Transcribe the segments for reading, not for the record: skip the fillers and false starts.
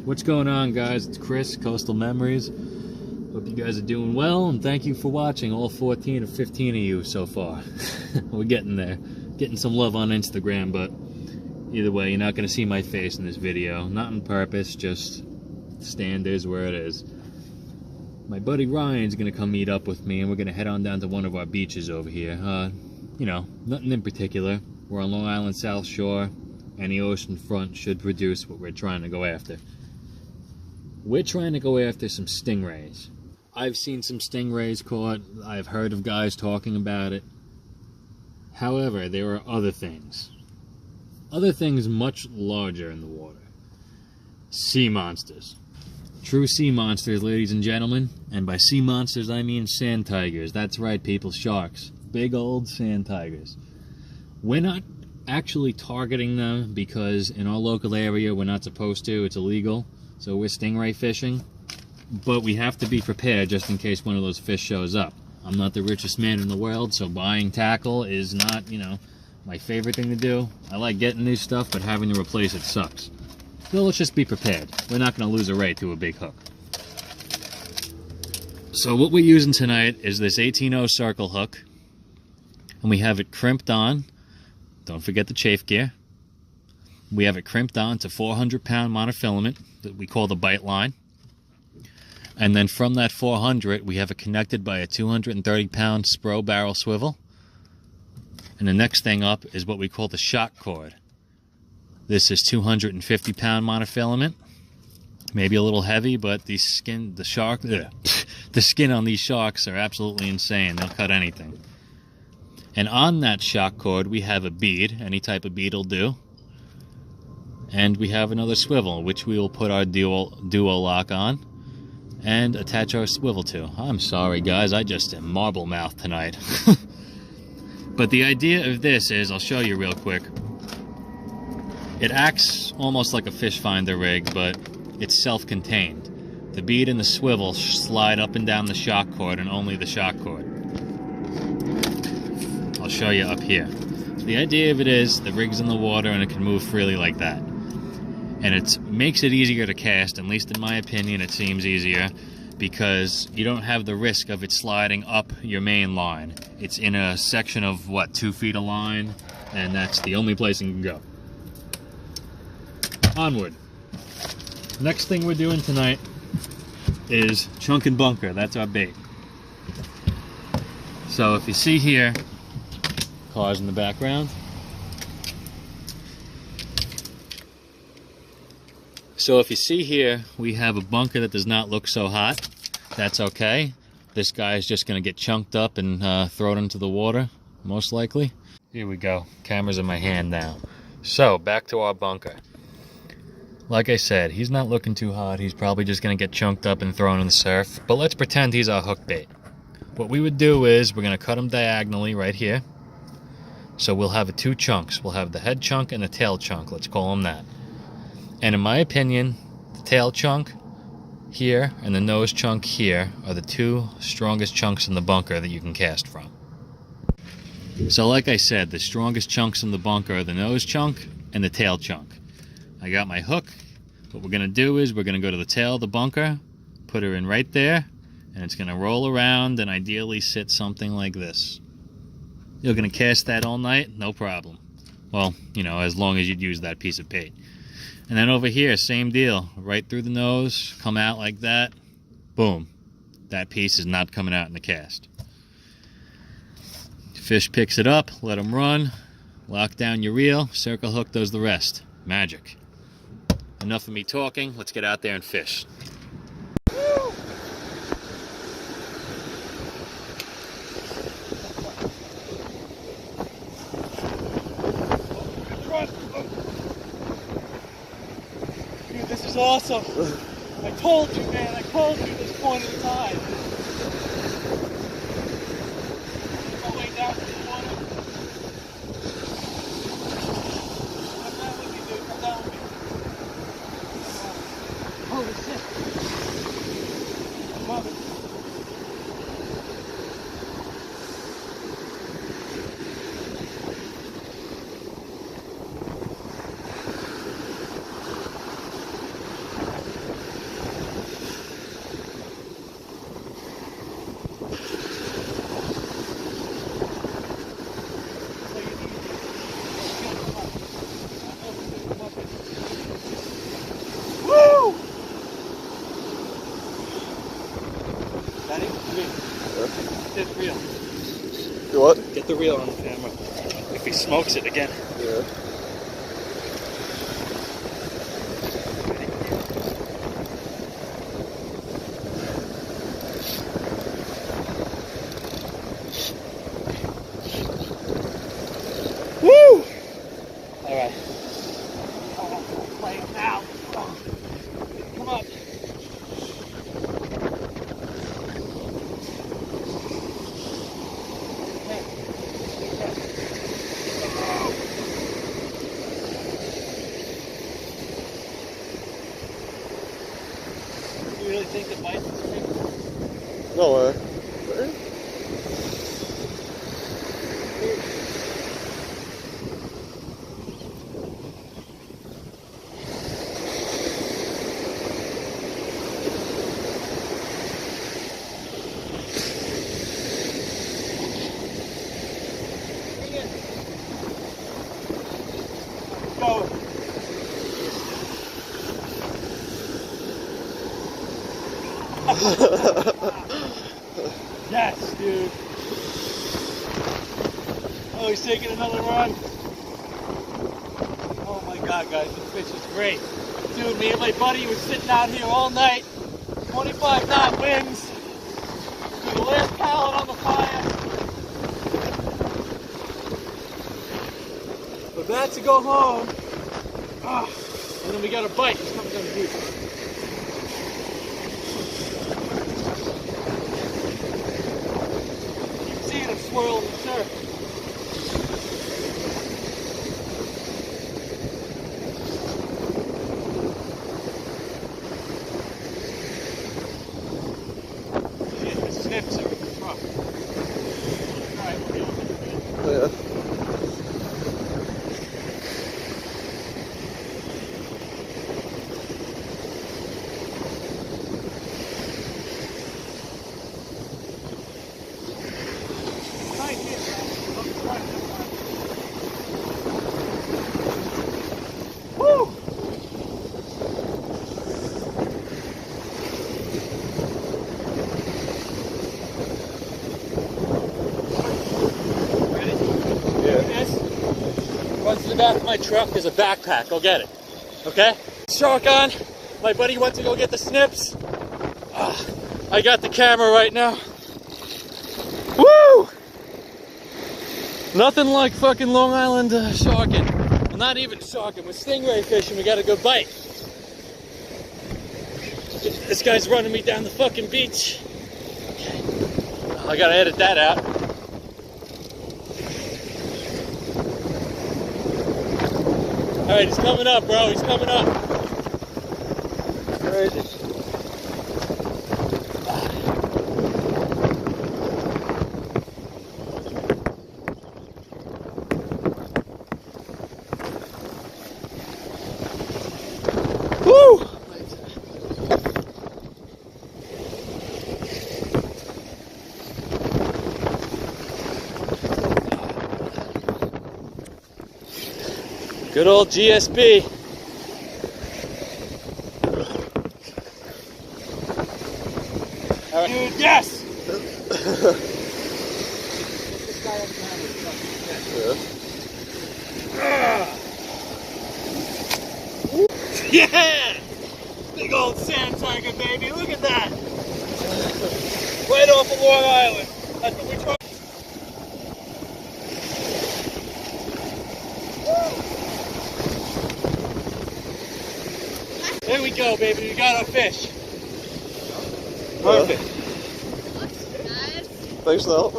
What's going on, guys? It's Chris, Coastal Memories. Hope you guys are doing well, and thank you for watching, all 14 or 15 of you so far. We're getting there. Getting some love on Instagram, but either way, you're not going to see my face in this video. Not on purpose, just stand is where it is. My buddy Ryan's going to come meet up with me, and we're going to head on down to one of our beaches over here. You know, nothing in particular. We're on Long Island South Shore, and the ocean front should produce what we're trying to go after. We're trying to go after some stingrays. I've seen some stingrays caught. I've heard of guys talking about it. However, there are other things. Other things much larger in the water. Sea monsters. True sea monsters, ladies and gentlemen. And by sea monsters, I mean sand tigers. That's right, people, sharks. Big old sand tigers. We're not actually targeting them because in our local area, we're not supposed to. It's illegal. So we're stingray fishing, but we have to be prepared just in case one of those fish shows up. I'm not the richest man in the world, so buying tackle is not, you know, my favorite thing to do. I like getting new stuff, but having to replace it sucks. So let's just be prepared. We're not going to lose a ray to a big hook. So what we're using tonight is this 18-0 circle hook, and we have it crimped on. Don't forget the chafe gear. We have it crimped on to 400-pound monofilament that we call the bite line. And then from that 400, we have it connected by a 230-pound Spro barrel swivel. And the next thing up is what we call the shock cord. This is 250-pound monofilament. Maybe a little heavy, but the skin on these sharks are absolutely insane. They'll cut anything. And on that shock cord, we have a bead. Any type of bead will do. And we have another swivel, which we will put our duo lock on and attach our swivel to. I'm sorry, guys, I just am marble mouth tonight. But the idea of this is, I'll show you real quick. It acts almost like a fish finder rig, but it's self-contained. The bead and the swivel slide up and down the shock cord, and only the shock cord. I'll show you up here. So the idea of it is, the rig's in the water and it can move freely like that. And it makes it easier to cast, at least in my opinion it seems easier, because you don't have the risk of it sliding up your main line. It's in a section of, what, 2 feet of line, and that's the only place it can go. Onward. Next thing we're doing tonight is chunk and bunker. That's our bait. So if you see here, cars in the background. So if you see here, we have a bunker that does not look so hot. That's okay. This guy is just going to get chunked up and thrown into the water, most likely. Here we go. Camera's in my hand now. So, back to our bunker. Like I said, he's not looking too hot. He's probably just going to get chunked up and thrown in the surf. But let's pretend he's our hook bait. What we would do is, we're going to cut him diagonally right here. So we'll have 2 chunks. We'll have the head chunk and the tail chunk. Let's call them that. And in my opinion, the tail chunk here and the nose chunk here are the 2 strongest chunks in the bunker that you can cast from. So like I said, the strongest chunks in the bunker are the nose chunk and the tail chunk. I got my hook. What we're going to do is we're going to go to the tail of the bunker, put her in right there, and it's going to roll around and ideally sit something like this. You're going to cast that all night? No problem. Well, you know, as long as you'd use that piece of bait. And then over here, same deal. Right through the nose, come out like that. Boom. That piece is not coming out in the cast. Fish picks it up, let him run, lock down your reel, circle hook does the rest. Magic. Enough of me talking, let's get out there and fish. This is awesome. I told you, man. I told you this point in time. My way down to the water. Come down with me, dude. Come down with me. Holy shit. I love it. me. Get the reel. Do what? Get the reel on the camera. If he smokes it again. Yeah. Woo! Alright. Play now. Come up. You really think the bite is big? No way. Go. Yes, dude. Oh, he's taking another run. Oh my god, guys, this fish is great. Dude, me and my buddy was sitting out here all night. 25 knot winds. To the last pallet on the fire. We're about to go home. Ah, and then we got a bite. He's coming down the beach. You can see them swirl in the surf. Shit, the snips are rough. Alright, we're going. Yeah. Right here, man. Woo! Ready? Yeah. This runs to the back of my truck. There's a backpack. Go get it. Okay? Shark on. My buddy went to go get the snips. Ah, I got the camera right now. Woo! Nothing like fucking Long Island sharking. Well, not even sharking. With stingray fishing, we got a good bite. This guy's running me down the fucking beach. Okay. I gotta edit that out. Alright, he's coming up, bro. He's coming up. Where is it? Woo! Good old GSP. All right. Dude, yes! Yeah! Big old sand tiger, baby. Look at that. Right off of Long Island. That's what we try. There we go, baby. We got our fish. Perfect. Thanks, Nell.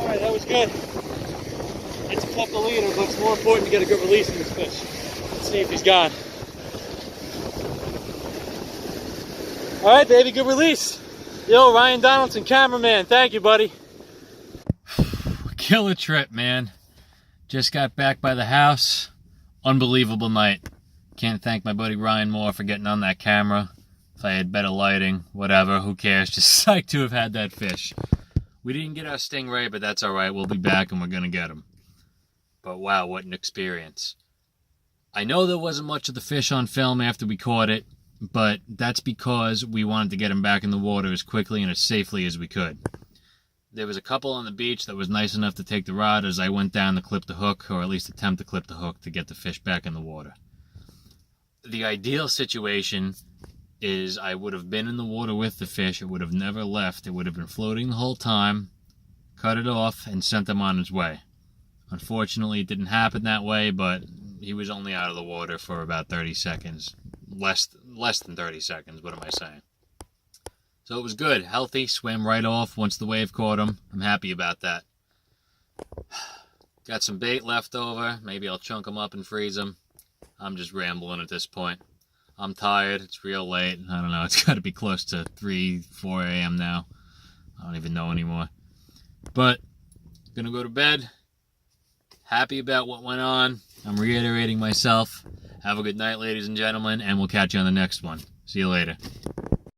Alright, that was good. It's a couple leader, but it's more important to get a good release in this fish. Let's see if he's gone. Alright, baby, good release. Yo, Ryan Donaldson, cameraman. Thank you, buddy. Killer trip, man. Just got back by the house. Unbelievable night. Can't thank my buddy Ryan more for getting on that camera. If I had better lighting, whatever, who cares? Just psyched to have had that fish. We didn't get our stingray, but that's alright. We'll be back and we're going to get him. But wow, what an experience. I know there wasn't much of the fish on film after we caught it, but that's because we wanted to get him back in the water as quickly and as safely as we could. There was a couple on the beach that was nice enough to take the rod as I went down to clip the hook, or at least attempt to clip the hook to get the fish back in the water. The ideal situation is I would have been in the water with the fish. It would have never left. It would have been floating the whole time, cut it off, and sent him on his way. Unfortunately, it didn't happen that way, but he was only out of the water for about 30 seconds. Less than 30 seconds, what am I saying? So it was good, healthy, swam right off once the wave caught him. I'm happy about that. Got some bait left over. Maybe I'll chunk them up and freeze them. I'm just rambling at this point. I'm tired. It's real late. I don't know. It's got to be close to 3, 4 a.m. now. I don't even know anymore. But, gonna go to bed. Happy about what went on. I'm reiterating myself. Have a good night, ladies and gentlemen, and we'll catch you on the next one. See you later.